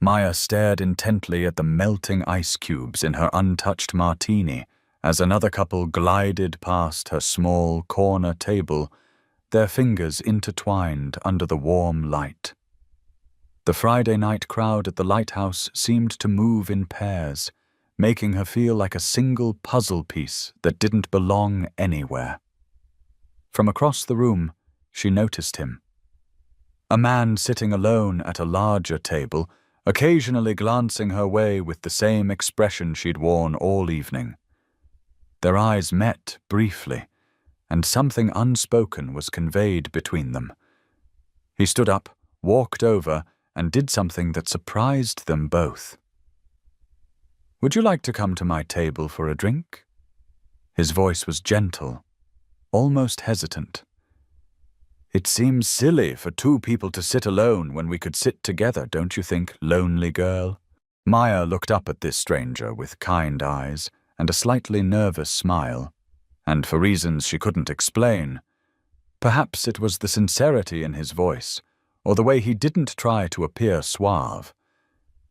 Maya stared intently at the melting ice cubes in her untouched martini as another couple glided past her small corner table, their fingers intertwined under the warm light. The Friday night crowd at the lighthouse seemed to move in pairs, making her feel like a single puzzle piece that didn't belong anywhere. From across the room, she noticed him. A man sitting alone at a larger table, occasionally glancing her way with the same expression she'd worn all evening. Their eyes met briefly, and something unspoken was conveyed between them. He stood up, walked over, and did something that surprised them both. "Would you like to come to my table for a drink?" His voice was gentle, almost hesitant. "It seems silly for two people to sit alone when we could sit together, don't you think, lonely girl?" Maya looked up at this stranger with kind eyes and a slightly nervous smile, and for reasons she couldn't explain. Perhaps it was the sincerity in his voice, or the way he didn't try to appear suave.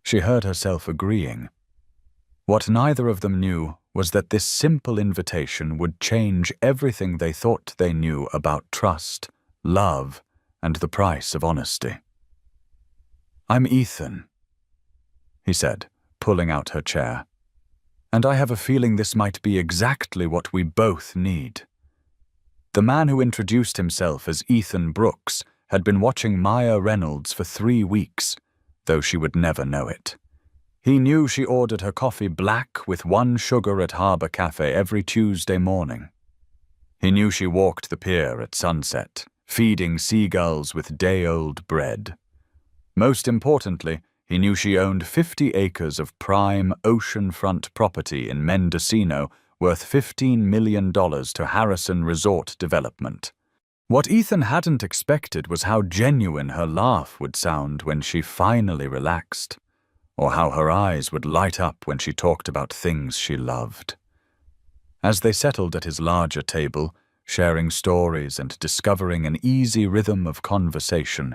She heard herself agreeing. What neither of them knew was that this simple invitation would change everything they thought they knew about trust, love, and the price of honesty. "I'm Ethan," he said, pulling out her chair. "And I have a feeling this might be exactly what we both need." The man who introduced himself as Ethan Brooks had been watching Maya Reynolds for 3 weeks, though she would never know it. He knew she ordered her coffee black with 1 sugar at Harbor Cafe every Tuesday morning. He knew she walked the pier at sunset, feeding seagulls with day-old bread. Most importantly, he knew she owned 50 acres of prime oceanfront property in Mendocino worth $15 million to Harrison Resort Development. What Ethan hadn't expected was how genuine her laugh would sound when she finally relaxed, or how her eyes would light up when she talked about things she loved. As they settled at his larger table, sharing stories and discovering an easy rhythm of conversation,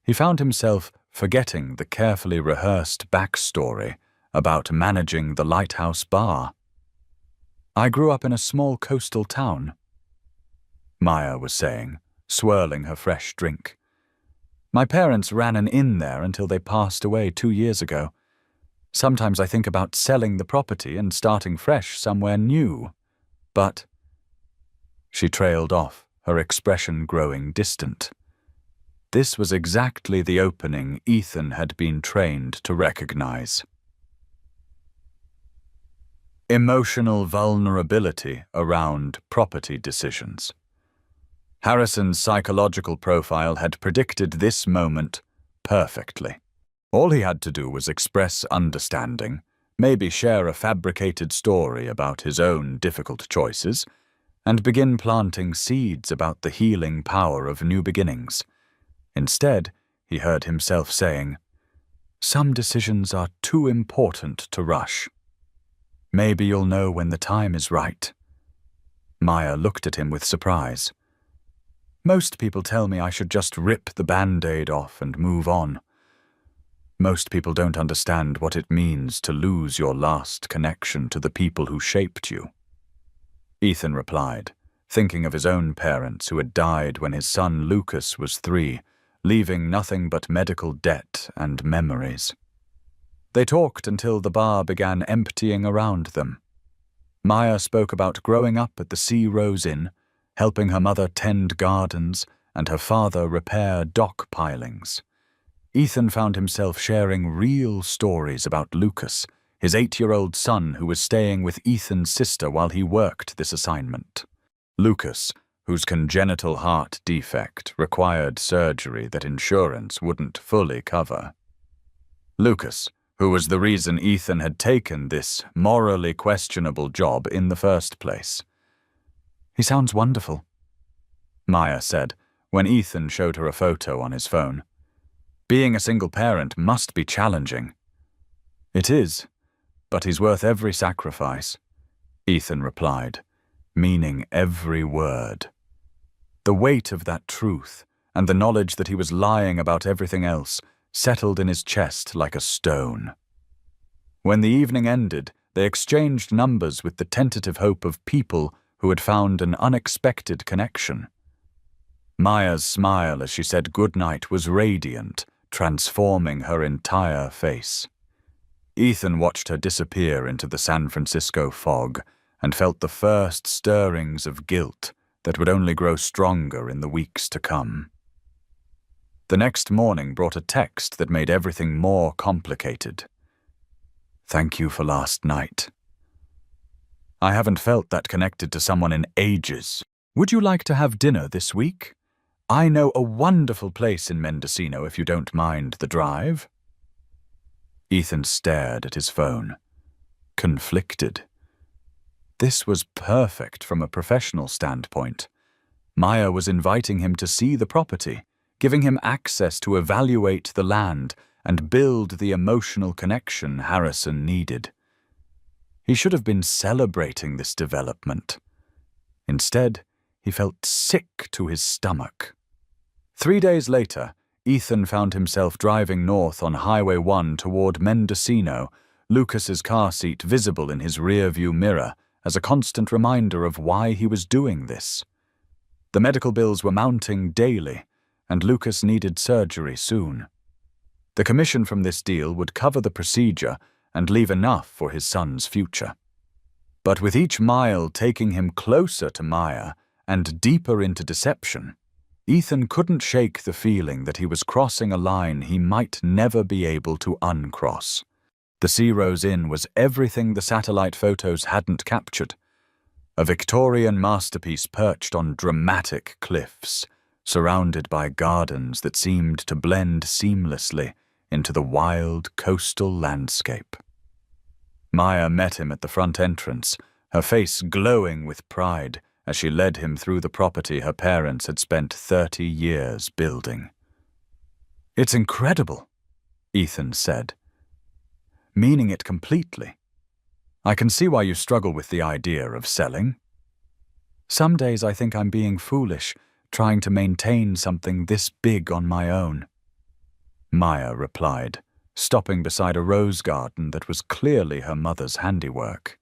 he found himself forgetting the carefully rehearsed backstory about managing the Lighthouse Bar. "I grew up in a small coastal town," Maya was saying, swirling her fresh drink. "My parents ran an inn there until they passed away 2 years ago. Sometimes I think about selling the property and starting fresh somewhere new. But—" She trailed off, her expression growing distant. This was exactly the opening Ethan had been trained to recognize. Emotional vulnerability around property decisions. Harrison's psychological profile had predicted this moment perfectly. All he had to do was express understanding, maybe share a fabricated story about his own difficult choices, and begin planting seeds about the healing power of new beginnings. Instead, he heard himself saying, "Some decisions are too important to rush. Maybe you'll know when the time is right." Maya looked at him with surprise. "Most people tell me I should just rip the Band-Aid off and move on. Most people don't understand what it means to lose your last connection to the people who shaped you." Ethan replied, thinking of his own parents who had died when his son Lucas was 3, leaving nothing but medical debt and memories. They talked until the bar began emptying around them. Maya spoke about growing up at the Sea Rose Inn, helping her mother tend gardens and her father repair dock pilings. Ethan found himself sharing real stories about Lucas, his 8-year-old son who was staying with Ethan's sister while he worked this assignment. Lucas, whose congenital heart defect required surgery that insurance wouldn't fully cover. Lucas, who was the reason Ethan had taken this morally questionable job in the first place. "He sounds wonderful," Maya said when Ethan showed her a photo on his phone. "Being a single parent must be challenging." "It is, but he's worth every sacrifice," Ethan replied, meaning every word. The weight of that truth, and the knowledge that he was lying about everything else, settled in his chest like a stone. When the evening ended, they exchanged numbers with the tentative hope of people who had found an unexpected connection. Maya's smile as she said goodnight was radiant, transforming her entire face. Ethan watched her disappear into the San Francisco fog and felt the first stirrings of guilt that would only grow stronger in the weeks to come. The next morning brought a text that made everything more complicated. "Thank you for last night. I haven't felt that connected to someone in ages. Would you like to have dinner this week? I know a wonderful place in Mendocino if you don't mind the drive." Ethan stared at his phone, conflicted. This was perfect from a professional standpoint. Maya was inviting him to see the property, giving him access to evaluate the land and build the emotional connection Harrison needed. He should have been celebrating this development. Instead, he felt sick to his stomach. 3 days later, Ethan found himself driving north on Highway 1 toward Mendocino, Lucas's car seat visible in his rearview mirror as a constant reminder of why he was doing this. The medical bills were mounting daily, and Lucas needed surgery soon. The commission from this deal would cover the procedure and leave enough for his son's future. But with each mile taking him closer to Maya and deeper into deception, Ethan couldn't shake the feeling that he was crossing a line he might never be able to uncross. The Sea Rose Inn was everything the satellite photos hadn't captured. A Victorian masterpiece perched on dramatic cliffs, surrounded by gardens that seemed to blend seamlessly into the wild coastal landscape. Maya met him at the front entrance, her face glowing with pride as she led him through the property her parents had spent 30 years building. "It's incredible," Ethan said, meaning it completely. "I can see why you struggle with the idea of selling. Some days I think I'm being foolish, trying to maintain something this big on my own." Maya replied, stopping beside a rose garden that was clearly her mother's handiwork.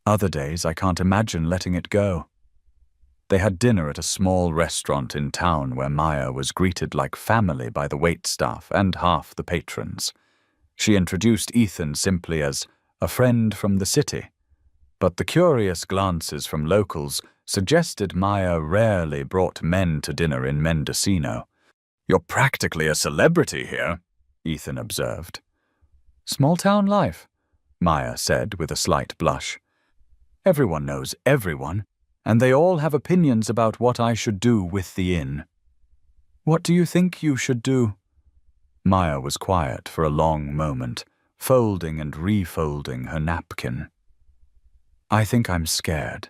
"Other days I can't imagine letting it go." They had dinner at a small restaurant in town where Maya was greeted like family by the waitstaff and half the patrons. She introduced Ethan simply as a friend from the city, but the curious glances from locals suggested Maya rarely brought men to dinner in Mendocino. "You're practically a celebrity here," Ethan observed. "Small-town life," Maya said with a slight blush. "Everyone knows everyone, and they all have opinions about what I should do with the inn." "What do you think you should do?" Maya was quiet for a long moment, folding and refolding her napkin. "I think I'm scared.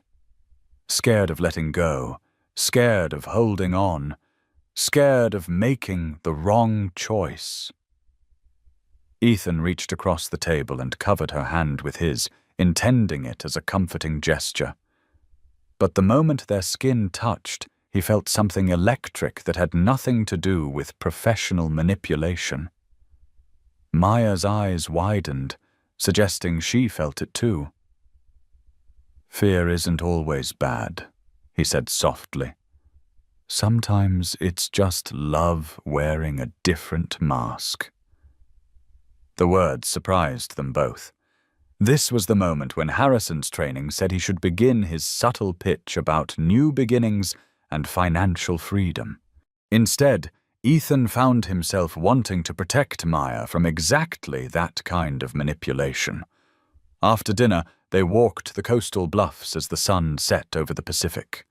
Scared of letting go, scared of holding on, scared of making the wrong choice." Ethan reached across the table and covered her hand with his, intending it as a comforting gesture. But the moment their skin touched, he felt something electric that had nothing to do with professional manipulation. Maya's eyes widened, suggesting she felt it too. "Fear isn't always bad," he said softly. "Sometimes it's just love wearing a different mask." The words surprised them both. This was the moment when Harrison's training said he should begin his subtle pitch about new beginnings and financial freedom. Instead, Ethan found himself wanting to protect Maya from exactly that kind of manipulation. After dinner, they walked the coastal bluffs as the sun set over the Pacific.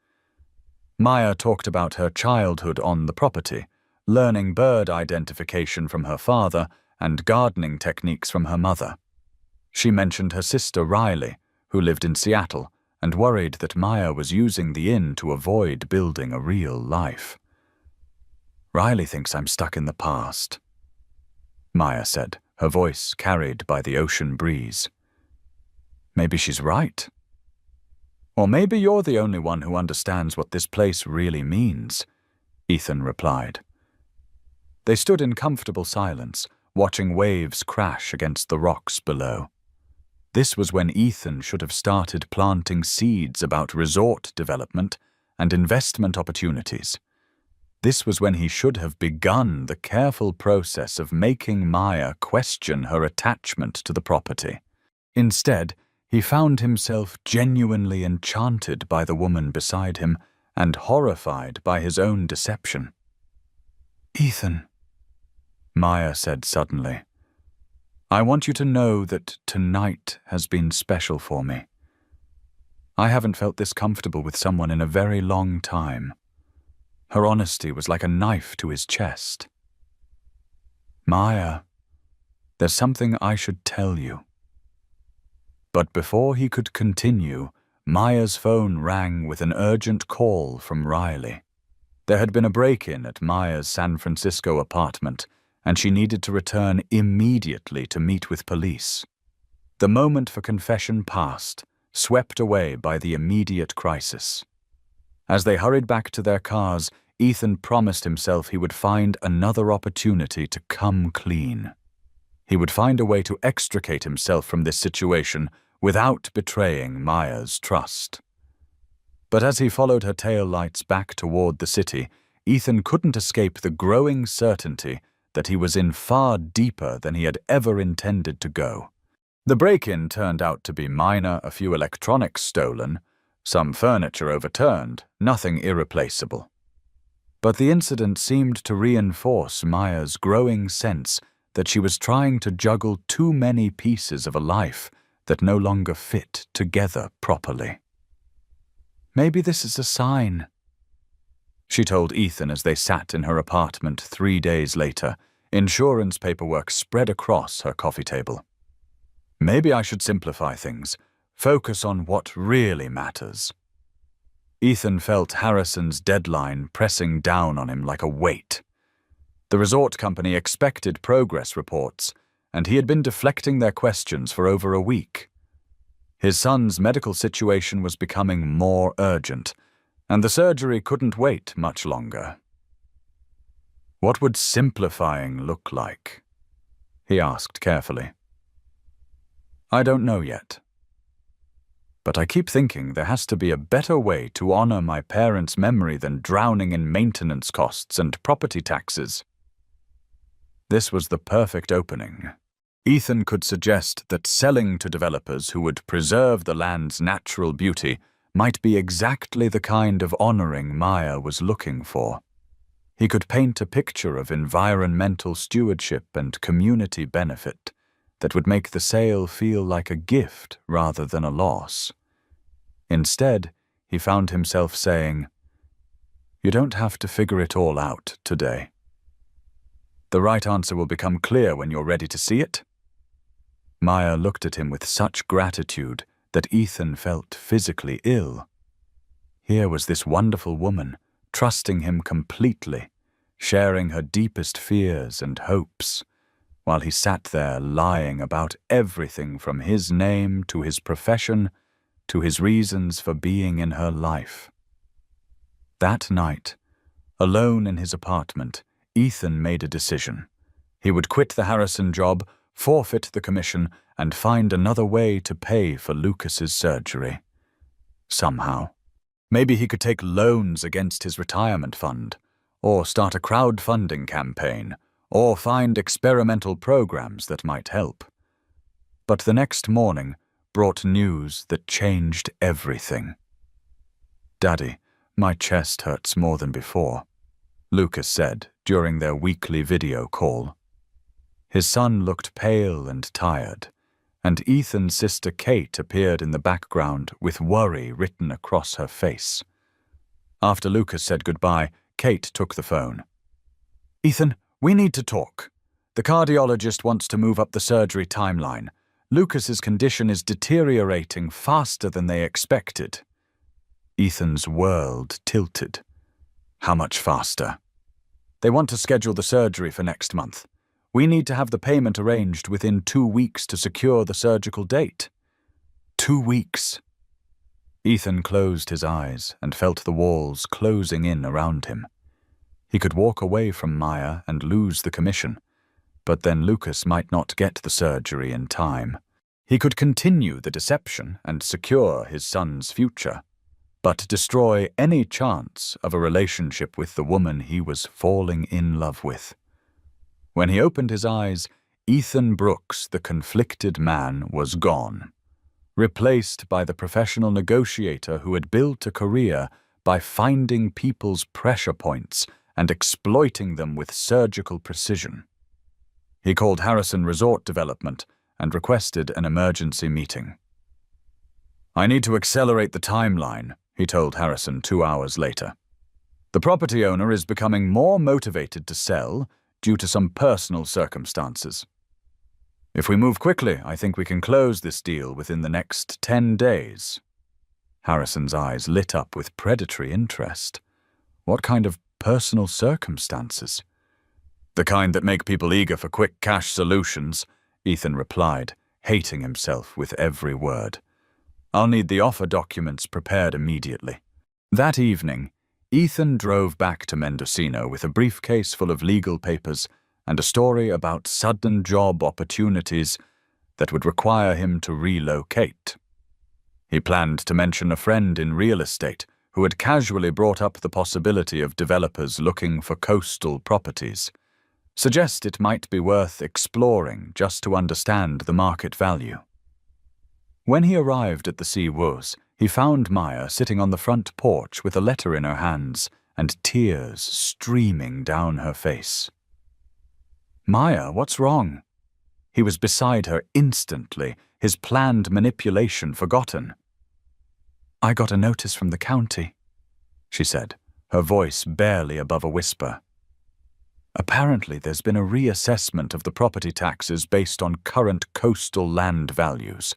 Maya talked about her childhood on the property, learning bird identification from her father and gardening techniques from her mother. She mentioned her sister Riley, who lived in Seattle, and worried that Maya was using the inn to avoid building a real life. "Riley thinks I'm stuck in the past," Maya said, her voice carried by the ocean breeze. "Maybe she's right. Or maybe you're the only one who understands what this place really means," Ethan replied. They stood in comfortable silence, watching waves crash against the rocks below. This was when Ethan should have started planting seeds about resort development and investment opportunities. This was when he should have begun the careful process of making Maya question her attachment to the property. Instead, he found himself genuinely enchanted by the woman beside him and horrified by his own deception. "Ethan," Maya said suddenly, "I want you to know that tonight has been special for me. I haven't felt this comfortable with someone in a very long time." Her honesty was like a knife to his chest. "Maya, there's something I should tell you." But before he could continue, Maya's phone rang with an urgent call from Riley. There had been a break-in at Maya's San Francisco apartment, and she needed to return immediately to meet with police. The moment for confession passed, swept away by the immediate crisis. As they hurried back to their cars, Ethan promised himself he would find another opportunity to come clean. He would find a way to extricate himself from this situation without betraying Maya's trust. But as he followed her taillights back toward the city, Ethan couldn't escape the growing certainty that he was in far deeper than he had ever intended to go. The break-in turned out to be minor, a few electronics stolen, some furniture overturned, nothing irreplaceable. But the incident seemed to reinforce Maya's growing sense that she was trying to juggle too many pieces of a life that no longer fit together properly. "Maybe this is a sign," she told Ethan as they sat in her apartment 3 days later, insurance paperwork spread across her coffee table. "Maybe I should simplify things, focus on what really matters." Ethan felt Harrison's deadline pressing down on him like a weight. The resort company expected progress reports, and he had been deflecting their questions for over a week. His son's medical situation was becoming more urgent, and the surgery couldn't wait much longer. "What would simplifying look like?" he asked carefully. "I don't know yet. But I keep thinking there has to be a better way to honor my parents' memory than drowning in maintenance costs and property taxes." This was the perfect opening. Ethan could suggest that selling to developers who would preserve the land's natural beauty might be exactly the kind of honoring Maya was looking for. He could paint a picture of environmental stewardship and community benefit that would make the sale feel like a gift rather than a loss. Instead, he found himself saying, "You don't have to figure it all out today. The right answer will become clear when you're ready to see it." Maya looked at him with such gratitude that Ethan felt physically ill. Here was this wonderful woman, trusting him completely, sharing her deepest fears and hopes, while he sat there lying about everything from his name to his profession to his reasons for being in her life. That night, alone in his apartment, Ethan made a decision. He would quit the Harrison job, forfeit the commission, and find another way to pay for Lucas's surgery. Somehow. Maybe he could take loans against his retirement fund, or start a crowdfunding campaign, or find experimental programs that might help. But the next morning brought news that changed everything. "Daddy, my chest hurts more than before," Lucas said during their weekly video call. His son looked pale and tired, and Ethan's sister Kate appeared in the background with worry written across her face. After Lucas said goodbye, Kate took the phone. "Ethan, we need to talk. The cardiologist wants to move up the surgery timeline. Lucas's condition is deteriorating faster than they expected." Ethan's world tilted. "How much faster?" "They want to schedule the surgery for next month. We need to have the payment arranged within 2 weeks to secure the surgical date." 2 weeks. Ethan closed his eyes and felt the walls closing in around him. He could walk away from Maya and lose the commission, but then Lucas might not get the surgery in time. He could continue the deception and secure his son's future, but destroy any chance of a relationship with the woman he was falling in love with. When he opened his eyes, Ethan Brooks, the conflicted man, was gone, replaced by the professional negotiator who had built a career by finding people's pressure points and exploiting them with surgical precision. He called Harrison Resort Development and requested an emergency meeting. "I need to accelerate the timeline," he told Harrison 2 hours later. "The property owner is becoming more motivated to sell due to some personal circumstances. If we move quickly, I think we can close this deal within the next 10 days. Harrison's eyes lit up with predatory interest. What kind of personal circumstances? "The kind that make people eager for quick cash solutions," Ethan replied, hating himself with every word. "I'll need the offer documents prepared immediately." That evening, Ethan drove back to Mendocino with a briefcase full of legal papers and a story about sudden job opportunities that would require him to relocate. He planned to mention a friend in real estate who had casually brought up the possibility of developers looking for coastal properties, suggest it might be worth exploring just to understand the market value. When he arrived at the Sea Woods, he found Maya sitting on the front porch with a letter in her hands and tears streaming down her face. "Maya, what's wrong?" He was beside her instantly, his planned manipulation forgotten. "I got a notice from the county," she said, her voice barely above a whisper. "Apparently there's been a reassessment of the property taxes based on current coastal land values.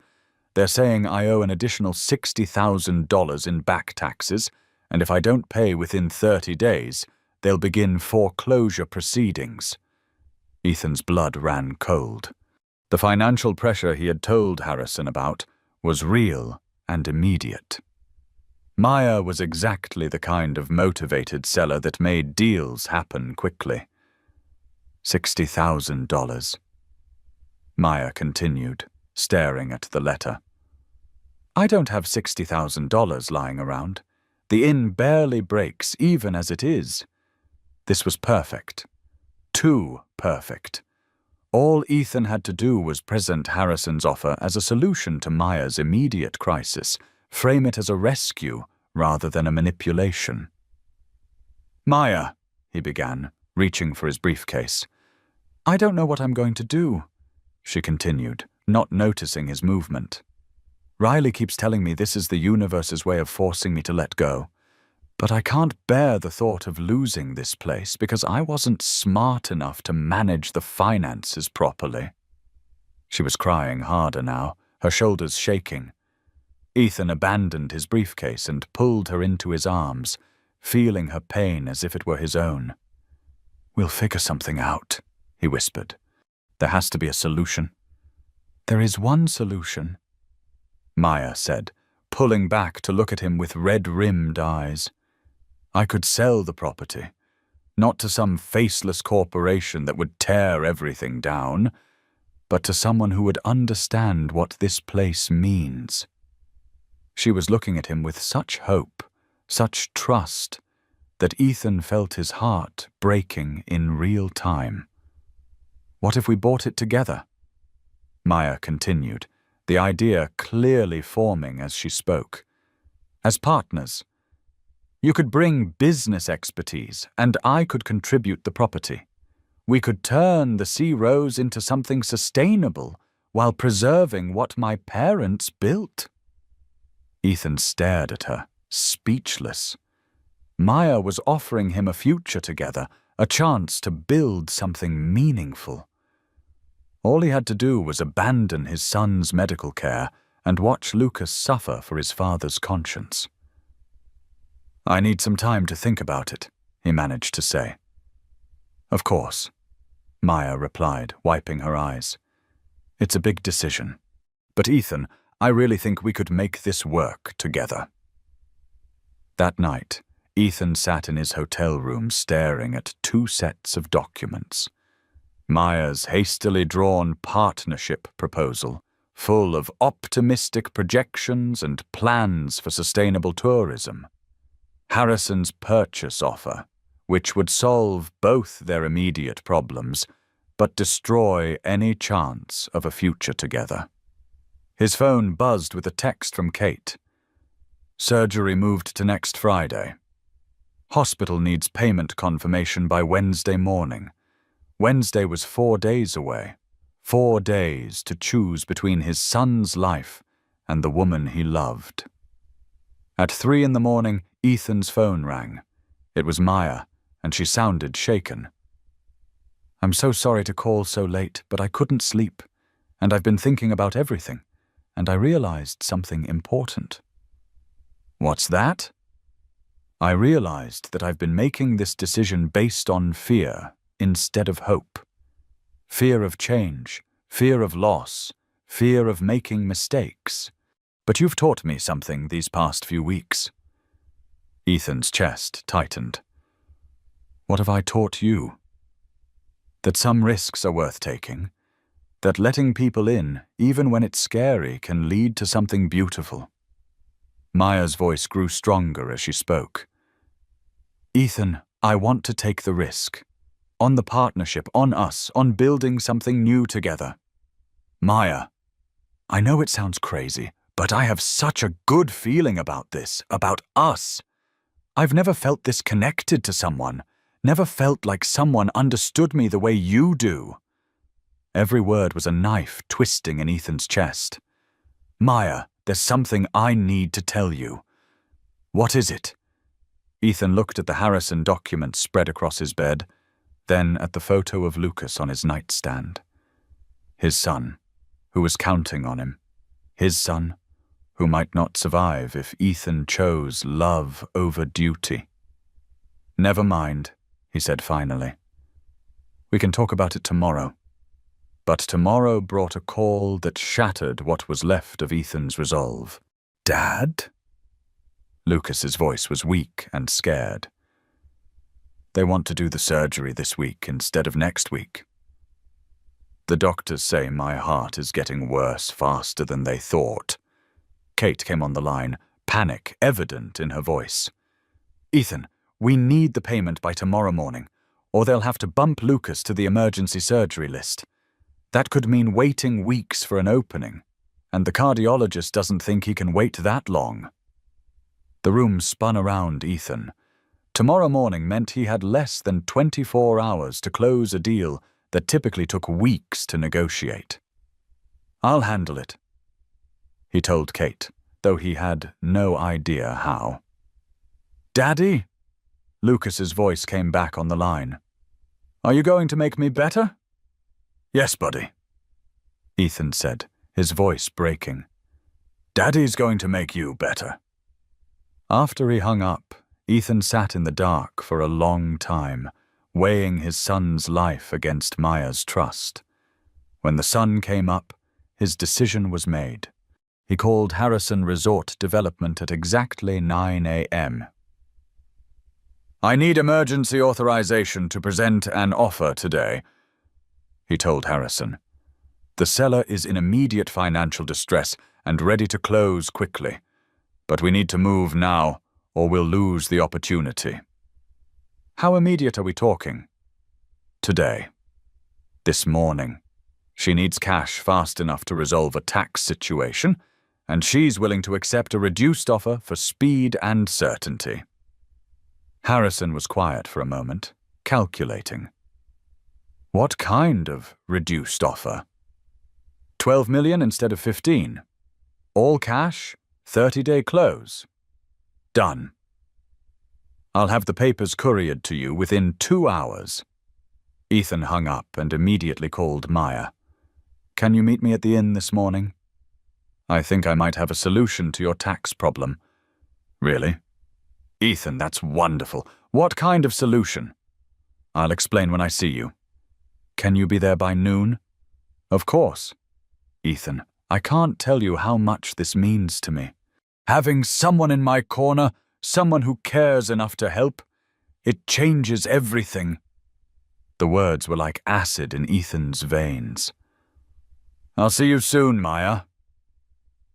They're saying I owe an additional $60,000 in back taxes, and if I don't pay within 30 days, they'll begin foreclosure proceedings." Ethan's blood ran cold. The financial pressure he had told Harrison about was real and immediate. Maya was exactly the kind of motivated seller that made deals happen quickly. $60,000. Maya continued, staring at the letter. "I don't have $60,000 lying around. The inn barely breaks, even as it is." This was perfect. Too perfect. All Ethan had to do was present Harrison's offer as a solution to Maya's immediate crisis, frame it as a rescue rather than a manipulation. "Maya," he began, reaching for his briefcase. "I don't know what I'm going to do," she continued, not noticing his movement. "Riley keeps telling me this is the universe's way of forcing me to let go. But I can't bear the thought of losing this place because I wasn't smart enough to manage the finances properly." She was crying harder now, her shoulders shaking. Ethan abandoned his briefcase and pulled her into his arms, feeling her pain as if it were his own. "We'll figure something out," he whispered. "There has to be a solution." "There is one solution," Maya said, pulling back to look at him with red-rimmed eyes. "I could sell the property, not to some faceless corporation that would tear everything down, but to someone who would understand what this place means." She was looking at him with such hope, such trust, that Ethan felt his heart breaking in real time. "What if we bought it together?" Maya continued, the idea clearly forming as she spoke. "As partners. You could bring business expertise, and I could contribute the property. We could turn the Sea Rose into something sustainable while preserving what my parents built." Ethan stared at her, speechless. Maya was offering him a future together, a chance to build something meaningful. All he had to do was abandon his son's medical care and watch Lucas suffer for his father's conscience. "I need some time to think about it," he managed to say. "Of course," Maya replied, wiping her eyes. "It's a big decision. But Ethan, I really think we could make this work together." That night, Ethan sat in his hotel room staring at 2 sets of documents. Maya's hastily drawn partnership proposal, full of optimistic projections and plans for sustainable tourism. Harrison's purchase offer, which would solve both their immediate problems, but destroy any chance of a future together. His phone buzzed with a text from Kate. Surgery moved to next Friday. Hospital needs payment confirmation by Wednesday morning. Wednesday was 4 days away. 4 days to choose between his son's life and the woman he loved. At 3 in the morning, Ethan's phone rang. It was Maya, and she sounded shaken. "I'm so sorry to call so late, but I couldn't sleep, and I've been thinking about everything, and I realized something important." "What's that?" "I realized that I've been making this decision based on fear instead of hope. Fear of change, fear of loss, fear of making mistakes. But you've taught me something these past few weeks." Ethan's chest tightened. "What have I taught you?" "That some risks are worth taking. That letting people in, even when it's scary, can lead to something beautiful." Maya's voice grew stronger as she spoke. "Ethan, I want to take the risk. On the partnership, on us, on building something new together." "Maya, I know it sounds crazy, but I have such a good feeling about this, about us. I've never felt this connected to someone, never felt like someone understood me the way you do." Every word was a knife twisting in Ethan's chest. "Maya, there's something I need to tell you." "What is it?" Ethan looked at the Harrison document spread across his bed, then at the photo of Lucas on his nightstand. His son, who was counting on him. His son, who might not survive if Ethan chose love over duty. "Never mind," he said finally. "We can talk about it tomorrow." But tomorrow brought a call that shattered what was left of Ethan's resolve. "Dad?" Lucas's voice was weak and scared. "They want to do the surgery this week instead of next week. The doctors say my heart is getting worse faster than they thought." Kate came on the line, panic evident in her voice. "Ethan, we need the payment by tomorrow morning, or they'll have to bump Lucas to the emergency surgery list. That could mean waiting weeks for an opening, and the cardiologist doesn't think he can wait that long." The room spun around Ethan. Tomorrow morning meant he had less than 24 hours to close a deal that typically took weeks to negotiate. "I'll handle it," he told Kate, though he had no idea how. "Daddy?" Lucas's voice came back on the line. "Are you going to make me better?" "Yes, buddy," Ethan said, his voice breaking. "Daddy's going to make you better." After he hung up, Ethan sat in the dark for a long time, weighing his son's life against Maya's trust. When the sun came up, his decision was made. He called Harrison Resort Development at exactly 9 a.m. "I need emergency authorization to present an offer today," he told Harrison. "The seller is in immediate financial distress and ready to close quickly. But we need to move now, or we'll lose the opportunity." "How immediate are we talking?" "Today. This morning. She needs cash fast enough to resolve a tax situation, and she's willing to accept a reduced offer for speed and certainty." Harrison was quiet for a moment, calculating. "What kind of reduced offer?" 12 million instead of 15. All cash, 30-day close. Done. I'll have the papers couriered to you within 2 hours. Ethan hung up and immediately called Maya. "Can you meet me at the inn this morning? I think I might have a solution to your tax problem." "Really?" "Ethan, that's wonderful. What kind of solution?" "I'll explain when I see you." "Can you be there by noon?" "Of course." "Ethan, I can't tell you how much this means to me. Having someone in my corner someone who cares enough to help. It changes everything." The words were like acid in Ethan's veins. "I'll see you soon, Maya."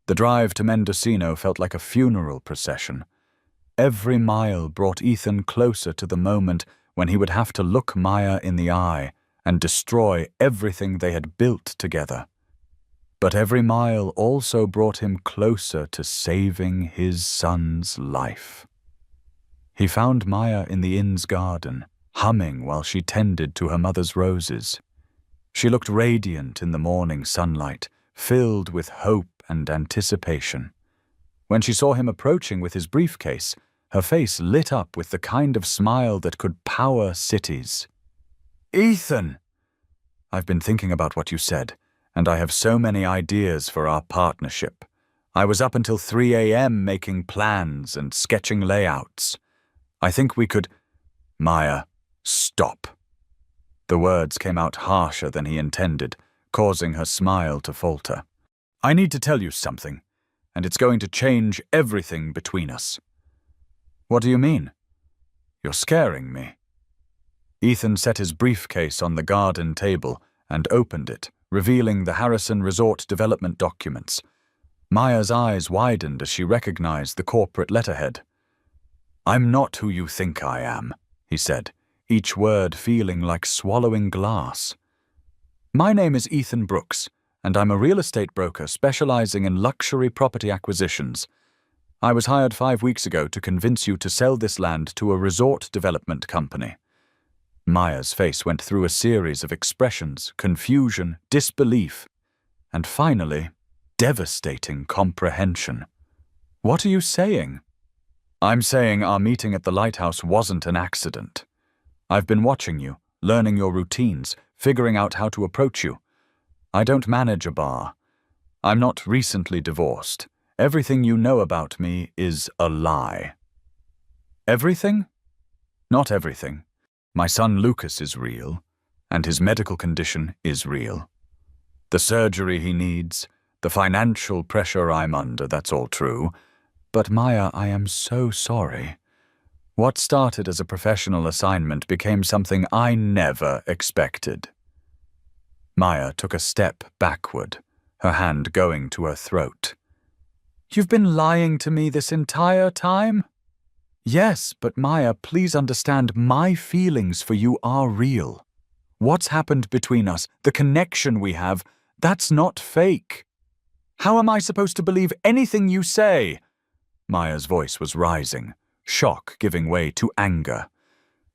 The drive to Mendocino felt like a funeral procession. Every mile brought Ethan closer to the moment when he would have to look Maya in the eye and destroy everything they had built together. But every mile also brought him closer to saving his son's life. He found Maya in the inn's garden, humming while she tended to her mother's roses. She looked radiant in the morning sunlight, filled with hope and anticipation. When she saw him approaching with his briefcase, her face lit up with the kind of smile that could power cities. "Ethan!" "I've been thinking about what you said, and I have so many ideas for our partnership. I was up until 3 a.m. making plans and sketching layouts. I think we could—" "Maya, stop." The words came out harsher than he intended, causing her smile to falter. "I need to tell you something, and it's going to change everything between us." "What do you mean?" "You're scaring me." Ethan set his briefcase on the garden table and opened it, revealing the Harrison Resort development documents. Maya's eyes widened as she recognized the corporate letterhead. "I'm not who you think I am," he said, each word feeling like swallowing glass. "My name is Ethan Brooks, and I'm a real estate broker specializing in luxury property acquisitions. I was hired 5 weeks ago to convince you to sell this land to a resort development company." Maya's face went through a series of expressions: confusion, disbelief, and finally, devastating comprehension. "What are you saying?" "I'm saying our meeting at the lighthouse wasn't an accident. I've been watching you, learning your routines, figuring out how to approach you. I don't manage a bar. I'm not recently divorced. Everything you know about me is a lie." "Everything?" "Not everything. My son Lucas is real, and his medical condition is real. The surgery he needs, the financial pressure I'm under, that's all true. But Maya, I am so sorry. What started as a professional assignment became something I never expected." Maya took a step backward, her hand going to her throat. "You've been lying to me this entire time?" "Yes, but Maya, please understand, my feelings for you are real. What's happened between us, the connection we have, that's not fake. How am I supposed to believe anything you say?" Maya's voice was rising, shock giving way to anger.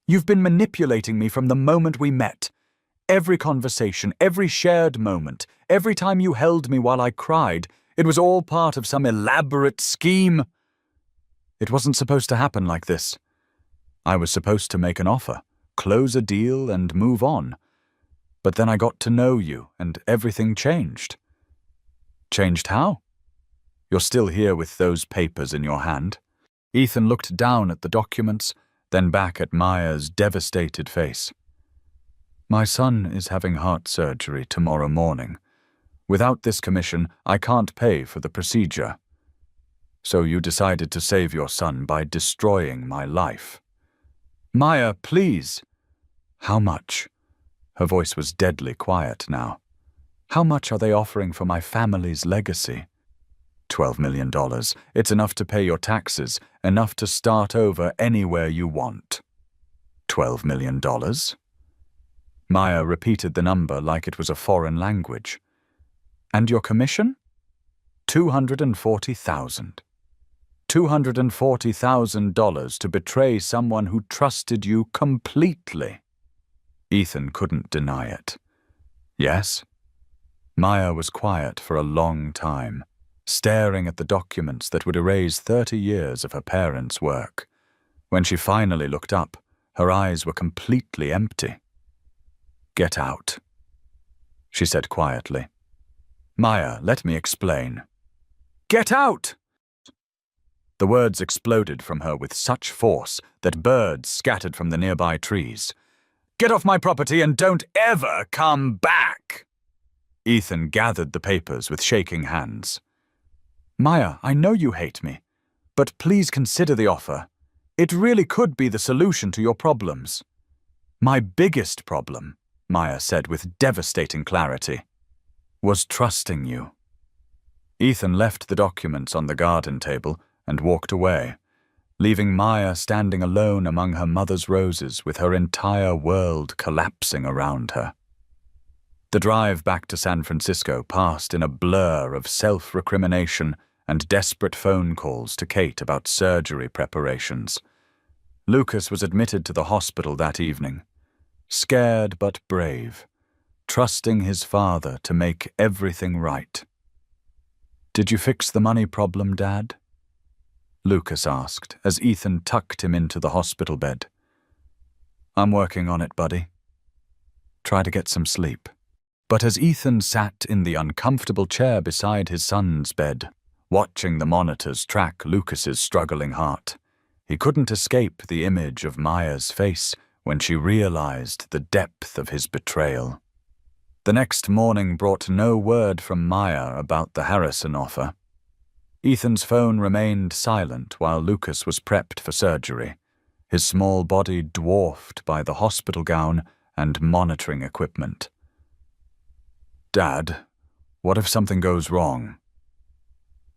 "You've been manipulating me from the moment we met. Every conversation, every shared moment, every time you held me while I cried, it was all part of some elaborate scheme." "It wasn't supposed to happen like this. I was supposed to make an offer, close a deal, and move on. But then I got to know you, and everything changed." "Changed how?" "You're still here with those papers in your hand." Ethan looked down at the documents, then back at Maya's devastated face. "My son is having heart surgery tomorrow morning. Without this commission, I can't pay for the procedure. So you decided to save your son by destroying my life." "Maya, please." "How much?" Her voice was deadly quiet now. "How much are they offering for my family's legacy?" $12 million. It's enough to pay your taxes, enough to start over anywhere you want." $12 million? Maya repeated the number like it was a foreign language. "And your commission?" $240,000. $240,000 to betray someone who trusted you completely. Ethan couldn't deny it. "Yes?" Maya was quiet for a long time, staring at the documents that would erase 30 years of her parents' work. When she finally looked up, her eyes were completely empty. "Get out," she said quietly. "Maya, let me explain." "Get out!" The words exploded from her with such force that birds scattered from the nearby trees. "Get off my property and don't ever come back!" Ethan gathered the papers with shaking hands. "Maya, I know you hate me, But please consider the offer. It really could be the solution to your problems. My biggest problem, Maya said with devastating clarity, was trusting you. Ethan left the documents on the garden table and walked away, leaving Maya standing alone among her mother's roses with her entire world collapsing around her. The drive back to San Francisco passed in a blur of self-recrimination and desperate phone calls to Kate about surgery preparations. Lucas was admitted to the hospital that evening, scared but brave, trusting his father to make everything right. "Did you fix the money problem, Dad?" Lucas asked as Ethan tucked him into the hospital bed. "I'm working on it, buddy. Try to get some sleep." But as Ethan sat in the uncomfortable chair beside his son's bed, watching the monitors track Lucas's struggling heart, he couldn't escape the image of Maya's face when she realized the depth of his betrayal. The next morning brought no word from Maya about the Harrison offer. Ethan's phone remained silent while Lucas was prepped for surgery, his small body dwarfed by the hospital gown and monitoring equipment. "Dad, what if something goes wrong?"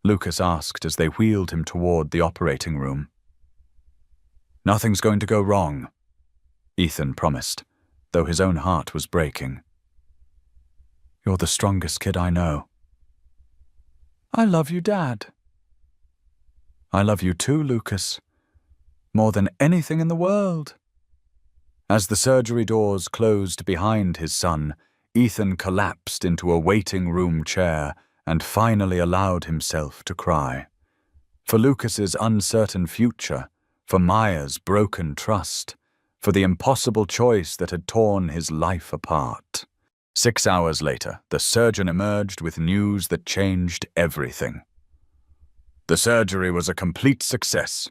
Lucas asked as they wheeled him toward the operating room. "Nothing's going to go wrong," Ethan promised, though his own heart was breaking. "You're the strongest kid I know." "I love you, Dad." "I love you too, Lucas. More than anything in the world." As the surgery doors closed behind his son, Ethan collapsed into a waiting room chair and finally allowed himself to cry. For Lucas's uncertain future, for Maya's broken trust, for the impossible choice that had torn his life apart. 6 hours later, the surgeon emerged with news that changed everything. "The surgery was a complete success,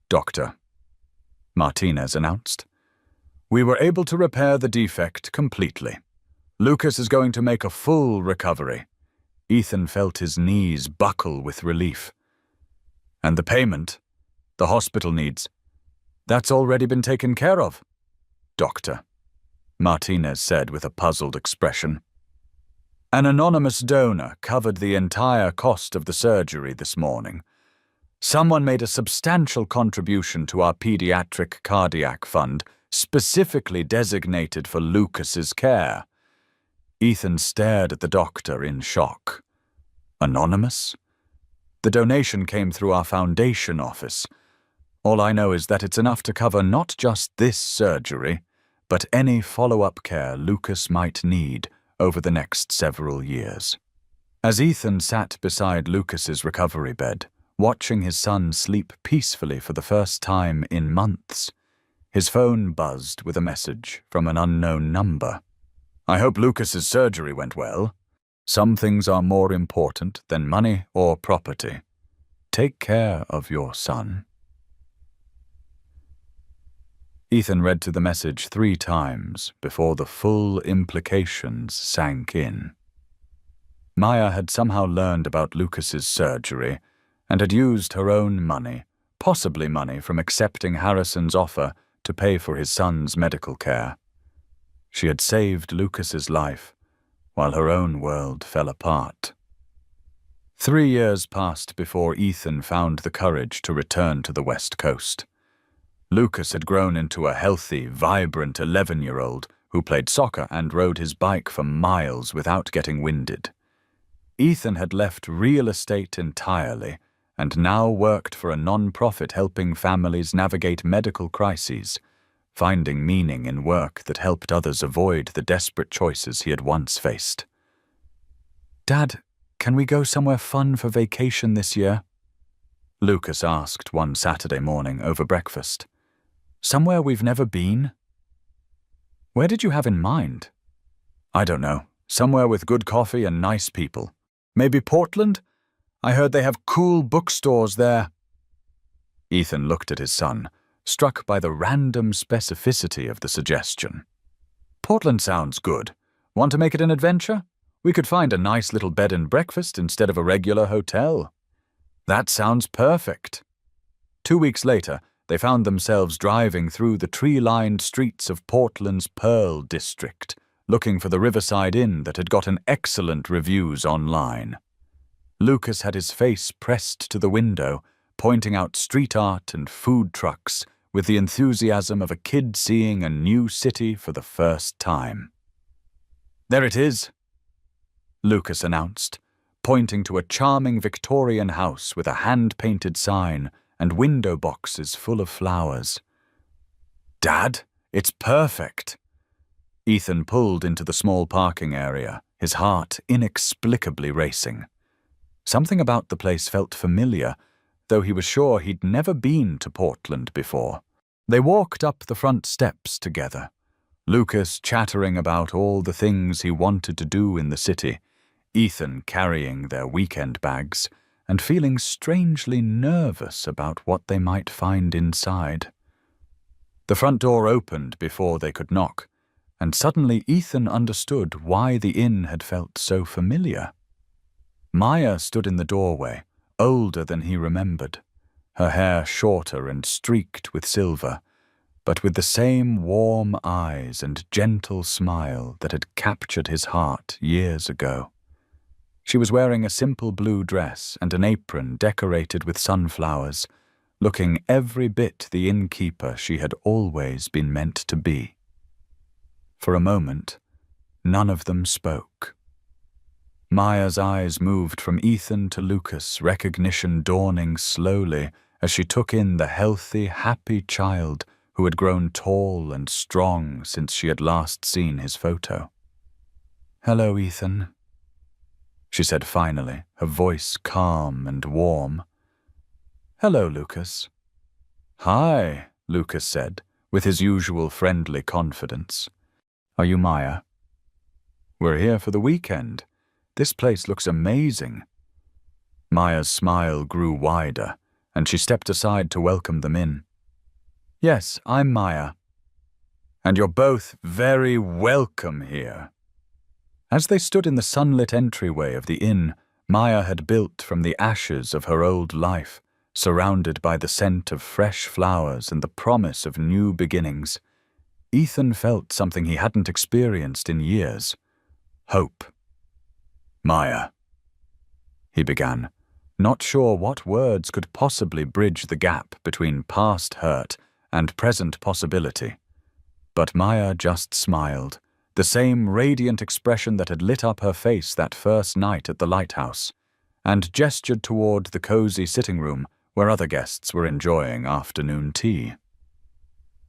Doctor," Martinez announced. "We were able to repair the defect completely. Lucas is going to make a full recovery." Ethan felt his knees buckle with relief. "And the payment, the hospital needs, that's already been taken care of, Doctor," Martinez said with a puzzled expression. "An anonymous donor covered the entire cost of the surgery this morning. Someone made a substantial contribution to our pediatric cardiac fund, specifically designated for Lucas's care." Ethan stared at the doctor in shock. "Anonymous? The donation came through our foundation office. All I know is that it's enough to cover not just this surgery, but any follow-up care Lucas might need over the next several years." As Ethan sat beside Lucas's recovery bed, watching his son sleep peacefully for the first time in months, his phone buzzed with a message from an unknown number. "I hope Lucas's surgery went well. Some things are more important than money or property. Take care of your son." Ethan read through the message 3 times before the full implications sank in. Maya had somehow learned about Lucas's surgery and had used her own money, possibly money from accepting Harrison's offer, to pay for his son's medical care. She had saved Lucas's life, while her own world fell apart. 3 years passed before Ethan found the courage to return to the West Coast. Lucas had grown into a healthy, vibrant 11-year-old who played soccer and rode his bike for miles without getting winded. Ethan had left real estate entirely and now worked for a non-profit helping families navigate medical crises, finding meaning in work that helped others avoid the desperate choices he had once faced. "Dad, can we go somewhere fun for vacation this year?" Lucas asked one Saturday morning over breakfast. "Somewhere we've never been?" "Where did you have in mind?" "I don't know. Somewhere with good coffee and nice people. Maybe Portland? I heard they have cool bookstores there." Ethan looked at his son, struck by the random specificity of the suggestion. "Portland sounds good. Want to make it an adventure? We could find a nice little bed and breakfast instead of a regular hotel." That sounds perfect. 2 weeks later, they found themselves driving through the tree-lined streets of Portland's Pearl District, looking for the Riverside Inn that had gotten excellent reviews online. Lucas had his face pressed to the window, pointing out street art and food trucks with the enthusiasm of a kid seeing a new city for the first time. "There it is," Lucas announced, pointing to a charming Victorian house with a hand-painted sign and window boxes full of flowers. "Dad, it's perfect." Ethan pulled into the small parking area, his heart inexplicably racing. Something about the place felt familiar, though he was sure he'd never been to Portland before. They walked up the front steps together, Lucas chattering about all the things he wanted to do in the city, Ethan carrying their weekend bags, and feeling strangely nervous about what they might find inside. The front door opened before they could knock, and suddenly Ethan understood why the inn had felt so familiar. Maya stood in the doorway, older than he remembered, her hair shorter and streaked with silver, but with the same warm eyes and gentle smile that had captured his heart years ago. She was wearing a simple blue dress and an apron decorated with sunflowers, looking every bit the innkeeper she had always been meant to be. For a moment, none of them spoke. Maya's eyes moved from Ethan to Lucas, recognition dawning slowly as she took in the healthy, happy child who had grown tall and strong since she had last seen his photo. "Hello, Ethan," she said finally, her voice calm and warm. "Hello, Lucas." "Hi," Lucas said, with his usual friendly confidence. "Are you Maya?" "We're here for the weekend. This place looks amazing." Maya's smile grew wider, and she stepped aside to welcome them in. "Yes, I'm Maya." "And you're both very welcome here." As they stood in the sunlit entryway of the inn Maya had built from the ashes of her old life, surrounded by the scent of fresh flowers and the promise of new beginnings, Ethan felt something he hadn't experienced in years: hope. "Maya," he began, not sure what words could possibly bridge the gap between past hurt and present possibility. But Maya just smiled, the same radiant expression that had lit up her face that first night at the lighthouse, and gestured toward the cozy sitting room where other guests were enjoying afternoon tea.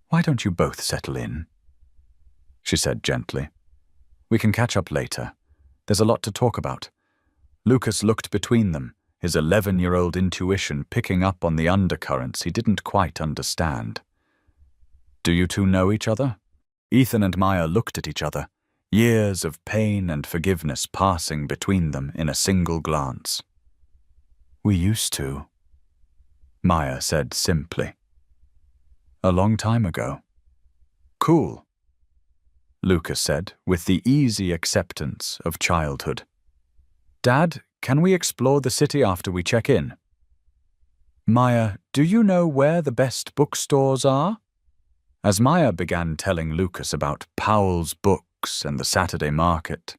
"Why don't you both settle in?" she said gently. "We can catch up later. There's a lot to talk about." Lucas looked between them, his 11-year-old intuition picking up on the undercurrents he didn't quite understand. "Do you two know each other?" Ethan and Maya looked at each other, years of pain and forgiveness passing between them in a single glance. "We used to," Maya said simply. "A long time ago." "Cool," Lucas said, with the easy acceptance of childhood. "Dad, can we explore the city after we check in?" "Maya, do you know where the best bookstores are?" As Maya began telling Lucas about Powell's books and the Saturday market,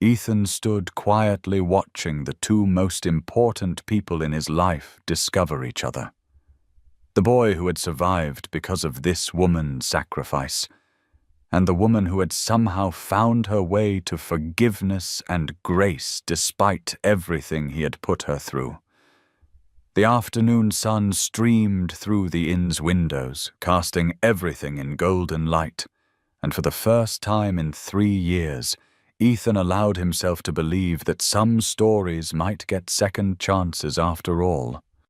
Ethan stood quietly watching the two most important people in his life discover each other. The boy who had survived because of this woman's sacrifice, and the woman who had somehow found her way to forgiveness and grace despite everything he had put her through. The afternoon sun streamed through the inn's windows, casting everything in golden light, and for the first time in 3 years, Ethan allowed himself to believe that some stories might get second chances after all.